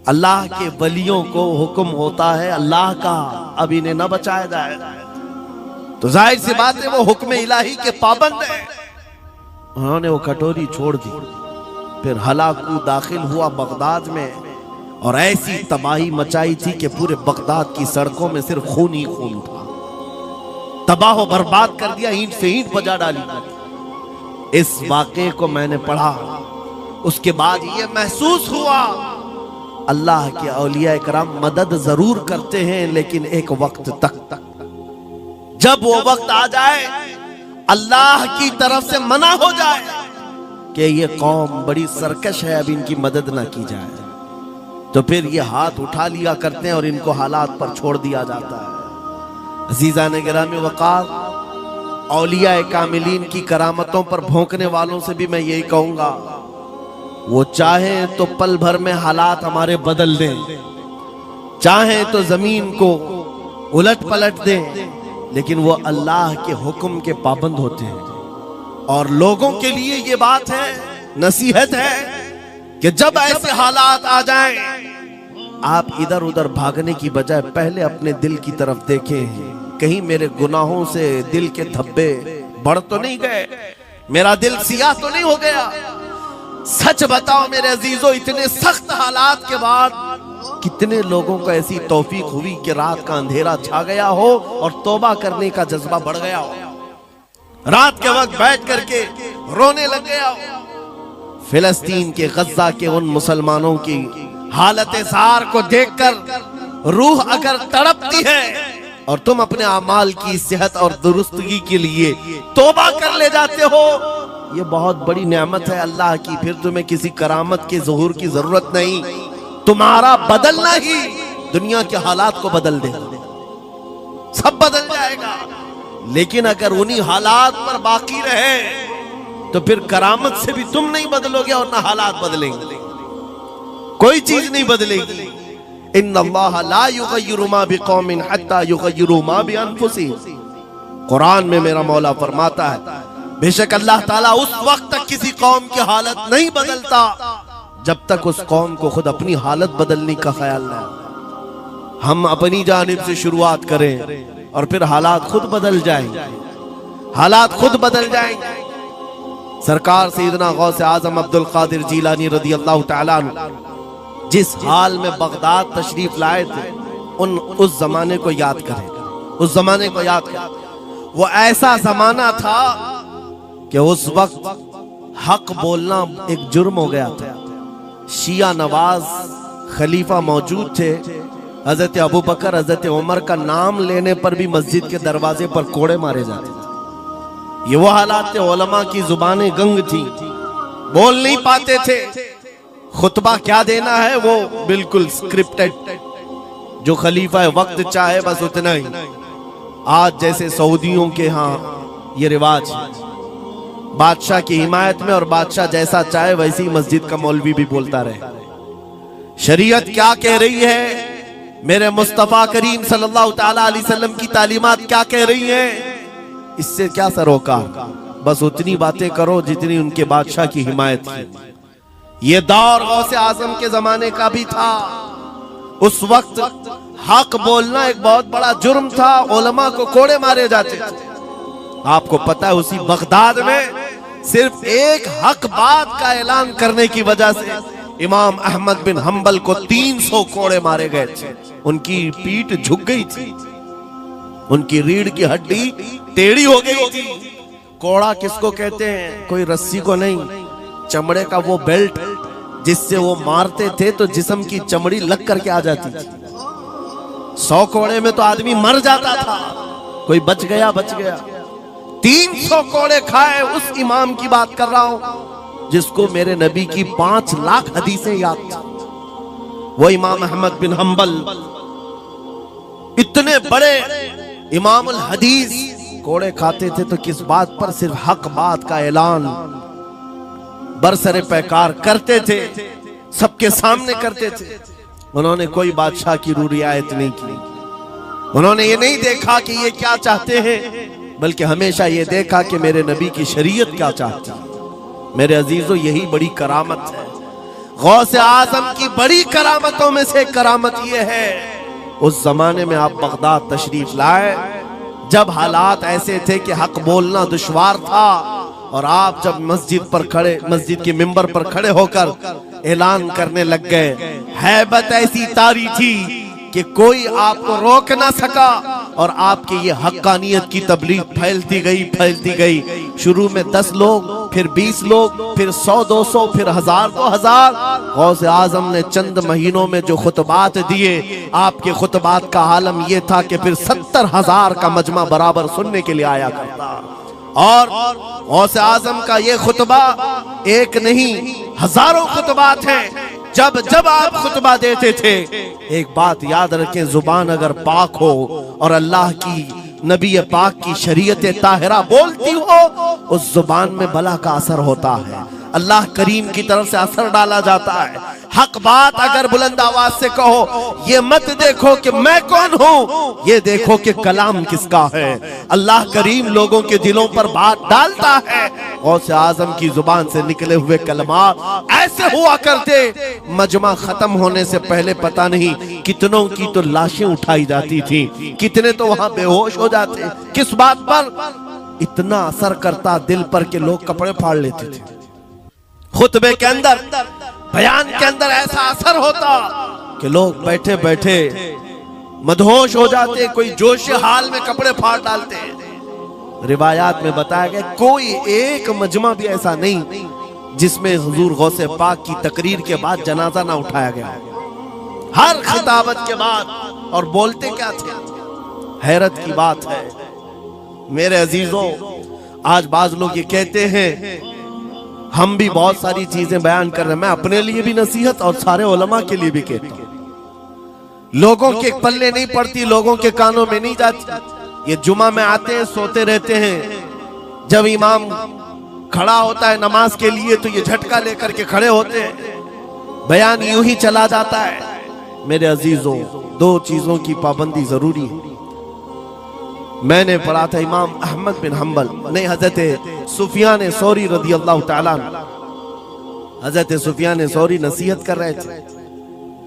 अल्लाह के वलियों को हुक्म होता है अल्लाह का, अब इन्हें न बचाया जाएगा तो जाहिर सी बात है वो हुक्म इलाही के पाबंद है। उन्होंने वो कटोरी छोड़ दी, फिर हलाकू दाखिल हुआ बगदाद में और ऐसी तबाही मचाई थी कि पूरे बगदाद की सड़कों में सिर्फ खून ही खून था, तबाह व बर्बाद कर दिया, ईंट से ईंट बजा डाली। इस वाक़े को मैंने पढ़ा, उसके बाद ये महसूस हुआ अल्लाह के औलिया कराम मदद जरूर करते हैं लेकिन एक वक्त तक, जब वो वक्त आ जाए अल्लाह की तरफ से मना हो जाए कि ये कौम बड़ी सरकश है, अब इनकी मदद ना की जाए, तो फिर ये हाथ उठा लिया करते हैं और इनको हालात पर छोड़ दिया जाता है। अज़ीज़ान गिरामी वक़ार, औलिया कामिलीन की करामतों पर भौंकने वालों से भी मैं यही कहूंगा, वो चाहे तो पल भर में हालात हमारे बदल दें, चाहे तो जमीन को उलट पलट दें, लेकिन वो अल्लाह के हुक्म के पाबंद होते हैं। और लोगों के लिए ये बात है, नसीहत है कि जब ऐसे हालात आ जाएं, आप इधर उधर भागने की बजाय पहले अपने दिल की तरफ देखें, कहीं मेरे गुनाहों से दिल के धब्बे बढ़ तो नहीं गए, मेरा दिल सियाह तो नहीं हो गया। सच बताओ मेरे अजीजों, इतने सख्त हालात के बाद कितने लोगों को ऐसी तौफीक हुई कि रात का अंधेरा छा गया हो और तौबा करने का जज्बा बढ़ गया हो, रात के वक्त बैठ करके रोने लग गया हो। फिलिस्तीन के गज्जा के उन मुसलमानों की हालत ज़ार को देखकर रूह अगर तड़पती है और तुम अपने अमाल की सेहत और दुरुस्तगी के लिए तौबा कर ले जाते हो, ये बहुत बड़ी नेमत है अल्लाह की। फिर तुम्हें किसी करामत के ज़ुहूर की जरूरत नहीं, तुम्हारा बदलना ही दुनिया के हालात को बदल देगा, सब बदल जाएगा। लेकिन अगर उन्हीं हालात पर बाकी रहे तो फिर करामत से भी तुम नहीं बदलोगे और ना हालात बदलेंगे, कोई चीज नहीं बदलेगी। इन्नल्लाह ला युगय्यिरु मा बिकौमिन हत्ता युगय्यिरु मा बिअनफुसिहिम। कुरान में मेरा मौला फरमाता है, बेशक अल्लाह ताला उस वक्त तक किसी कौम की हालत नहीं बदलता जब तक उस कौम को खुद अपनी हालत बदलने का ख्याल न। हम अपनी जानिब से शुरुआत करें और फिर हालात खुद बदल जाएंगे, हालात खुद बदल जाएंगे। सरकार सैयदना गौसे आजम अब्दुल कादिर जीलानी रदी अल्लाह तआला अन्हु जिस हाल में बगदाद तशरीफ लाए थे, उस जमाने को याद करें, उस जमाने को याद करें। वो ऐसा जमाना था कि उस वक्त हक बोलना एक जुर्म हो गया था। शिया नवाज खलीफा मौजूद थे, हजरत अबू बकर हजरत उमर का नाम लेने पर भी मस्जिद के दरवाजे पर कोड़े मारे जाते थे। ये वो हालात थे, उलमा की जुबानें गंग थी, बोल नहीं पाते थे, खुतबा क्या देना है वो बिल्कुल स्क्रिप्टेड, जो खलीफा है वक्त चाहे बस उतना ही। आज जैसे सऊदियों के यहाँ ये रिवाज, बादशाह की हिमायत में और बादशाह जैसा चाहे वैसी मस्जिद का मौलवी भी बोलता रहे। शरीयत क्या कह रही है, मेरे मुस्तफा करीम सल्लल्लाहु ताला अलैहि वसल्लम की तालीमात क्या कह रही है, इससे क्या सरोकार, बस उतनी बातें करो जितनी उनके बादशाह की हिमायत की। ये दौर गौसे आजम के जमाने का भी था। उस वक्त हक बोलना एक बहुत बड़ा जुर्म था, उलमा को कोड़े मारे जाते थे। आपको पता है उसी बगदाद में सिर्फ एक हक बात का ऐलान करने की वजह से इमाम अहमद बिन हंबल को 300 कोड़े मारे गए थे। उनकी पीठ झुक गई थी, उनकी रीढ़ की हड्डी टेढ़ी हो गई थी। कोड़ा किसको कहते हैं, कोई रस्सी को नहीं, चमड़े का वो बेल्ट जिससे वो मारते थे तो जिस्म की चमड़ी लग करके आ जाती थी। 100 कोड़े में तो आदमी मर जाता था, कोई बच गया बच गया। 300 कोड़े खाए उस इमाम की बात कर रहा हूं जिसको मेरे नबी की 5 लाख हदीसें याद थी। वो इमाम अहमद बिन हंबल इतने बड़े इमामुल हदीस कोड़े खाते थे तो किस बात पर, सिर्फ हक बात का ऐलान बरसरे पैकार करते थे, सबके सामने करते थे। उन्होंने कोई बादशाह की रू रियायत नहीं की, उन्होंने ये नहीं देखा कि ये क्या चाहते हैं, बल्कि हमेशा ये देखा कि मेरे नबी की शरीयत क्या चाहती है। मेरे अजीजों, यही बड़ी करामत है। गौसे आजम की बड़ी करामतों में से करामत यह है, उस जमाने में आप बगदाद तशरीफ लाए जब हालात ऐसे थे कि हक बोलना दुश्वार था, और आप जब मस्जिद के मिंबर पर खड़े होकर ऐलान करने लग गए, हैबत ऐसी तारी थी कि कोई आपको रोक ना सका, और आपकी ये हक्कानियत की तबलीग फैलती गई। शुरू में 10 लोग, फिर 20 लोग, फिर 100-200, फिर 1000-2000। गौसे आजम ने चंद महीनों में जो खुतबात दिए, आपके खुतबात का आलम यह था कि फिर 70,000 का मजमा बराबर सुनने के लिए आया करता। और गौसे आजम का ये खुतबा एक नहीं, हजारों खुतबात हैं। जब जब आप खुतबा देते थे, एक बात याद रखें, जुबान अगर पाक हो और अल्लाह की नबी पाक की शरीयत ताहिरा बोलती हो, उस जुबान में बला का असर होता है, अल्लाह करीम की तरफ से असर डाला जाता है। हक बात अगर बुलंद आवाज से कहो, ये मत देखो कि मैं कौन हूं, ये देखो कि कलाम किसका है। अल्लाह करीम लोगों के दिलों पर बात डालता है। गौसे आजम की जुबान से निकले हुए कलमात ऐसे हुआ करते, मजमा खत्म होने से पहले पता नहीं कितनों की तो लाशें उठाई जाती थी, कितने तो वहां बेहोश हो जाते। किस बात पर? इतना असर करता दिल पर कि लोग कपड़े फाड़ लेते थे। खुतबे के अंदर, बयान के अंदर ऐसा असर होता कि लोग बैठे बैठे मदहोश हो जाते, कोई जोश हाल में कपड़े फाड़ डालते। रिवायात में बताया गया कोई एक मजमा भी ऐसा नहीं जिसमें हुजूर गौसे पाक की तकरीर के बाद जनाजा ना उठाया गया। हर खिताबत के बाद, और बोलते क्या थे, हैरत की बात है मेरे अजीजों। आज बाज लोग ये कहते हैं हम भी बहुत सारी चीजें बयान कर रहे हैं, मैं अपने लिए भी नसीहत और सारे उलमा के लिए भी कहता हूं। लोगों के पल्ले नहीं पड़ती, लोगों के कानों में नहीं जाती। ये जुमा में आते हैं, सोते रहते हैं, जब इमाम खड़ा होता है नमाज के लिए तो ये झटका लेकर के खड़े होते हैं, बयान यूं ही चला जाता है। मेरे अजीजों, 2 चीजों की पाबंदी जरूरी है। मैंने पढ़ा था इमाम अहमद बिन हम्बल नहीं, हजरत सुफियान सौरी रदी अल्लाह ताला, हजरत सुफियान सौरी नसीहत कर रहे थे,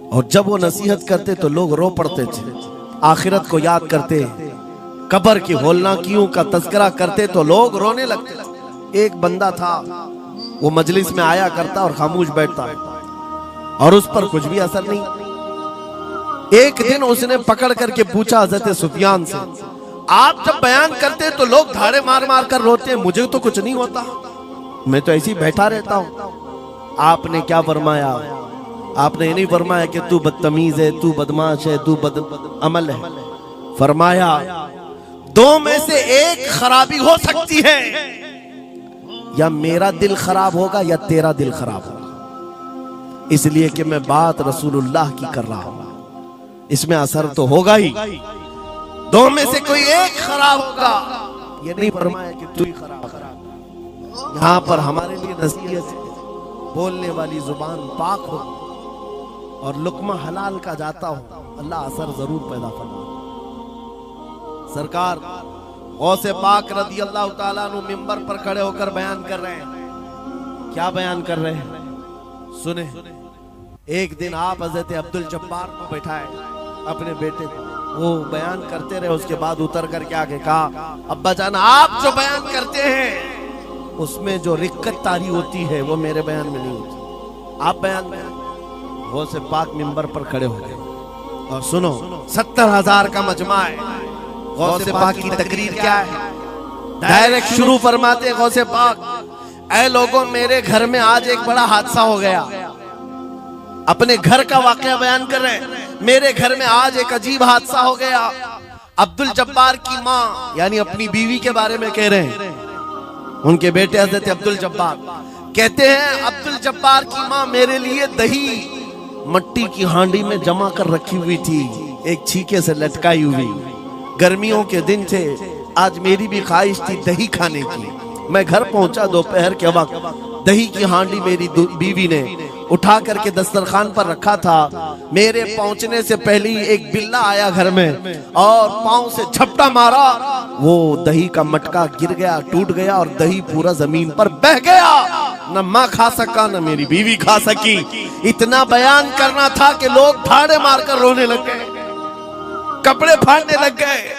और जब वो नसीहत करते तो लोग रो पड़ते थे, आखिरत को याद करते, कब्र की होलनाकियों का तज़किरा करते तो लोग रोने लगते थे। एक बंदा था, वो मजलिस में आया करता और खामोश बैठता, और उस पर कुछ भी असर नहीं। एक दिन उसने पकड़ करके पूछा हजरत सुफियान से, आप जब बयान करते तो लोग धाड़े मार मार कर रोते हैं, मुझे तो कुछ नहीं होता, मैं तो ऐसे ही बैठा रहता हूं। आपने क्या फरमाया? आपने ये नहीं फरमाया कि तू बदतमीज है, तू बदमाश है, तू बदअमल है। फरमाया 2 में से एक खराबी हो सकती है, या मेरा दिल खराब होगा या तेरा दिल खराब होगा, इसलिए कि मैं बात रसूलुल्लाह की कर रहा हूं, इसमें असर तो होगा ही। 2 में से कोई एक खराब होगा, ये नहीं फरमाया कि तू ही खराब। यहाँ पर हमारे लिए नसीहत है, बोलने वाली जुबान पाक हो और लुकमा हलाल का जाता हो, अल्लाह असर जरूर पैदा फरमा। सरकार गौसे पाक रदी अल्लाह ताला अन्हु मिंबर पर खड़े होकर बयान कर रहे हैं। क्या बयान कर रहे हैं? सुने। एक दिन आप हजरत अब्दुल जब्बार को बैठाए, अपने बेटे को, वो बयान करते रहे, उसके बाद उतर करके आगे कहा, अब्बा जान आप जो बयान करते हैं उसमें जो रिक्कत तारी होती है वो मेरे बयान में नहीं होती, आप बयान में। वो से पाक मिंबर पर खड़े हो गए और सुनो, 70,000 का मजमा है। गौसे पाक की तकरीर क्या है? डायरेक्ट शुरू फरमाते गौसे पाक, ऐ लोगों, मेरे घर में आज एक बड़ा हादसा हो गया। अपने घर का वाकया बयान कर रहे हैं, मेरे घर में आज एक अजीब हादसा हो गया। अब्दुल जब्बार की माँ यानी अपनी बीवी के बारे में कह रहे हैं, उनके बेटे हजरत अब्दुल जब्बार कहते हैं, अब्दुल जब्बार की माँ मेरे लिए दही मट्टी की हांडी में जमा कर रखी हुई थी, एक छीके से लटकाई हुई। गर्मियों के दिन थे, आज मेरी भी ख्वाहिश थी दही खाने की। मैं घर पहुंचा दोपहर के वक्त, दही की हांडी मेरी बीवी ने उठा करके दस्तरखान पर रखा था। मेरे पहुंचने से पहले ही एक बिल्ला आया घर में और पांव से झपटा मारा, वो दही का मटका गिर गया, टूट गया और दही पूरा जमीन पर बह गया। न माँ खा सका न मेरी बीवी खा सकी। इतना बयान करना था कि लोग ठाड़े मारकर रोने लग गए, कपड़े फाड़ने लग गए।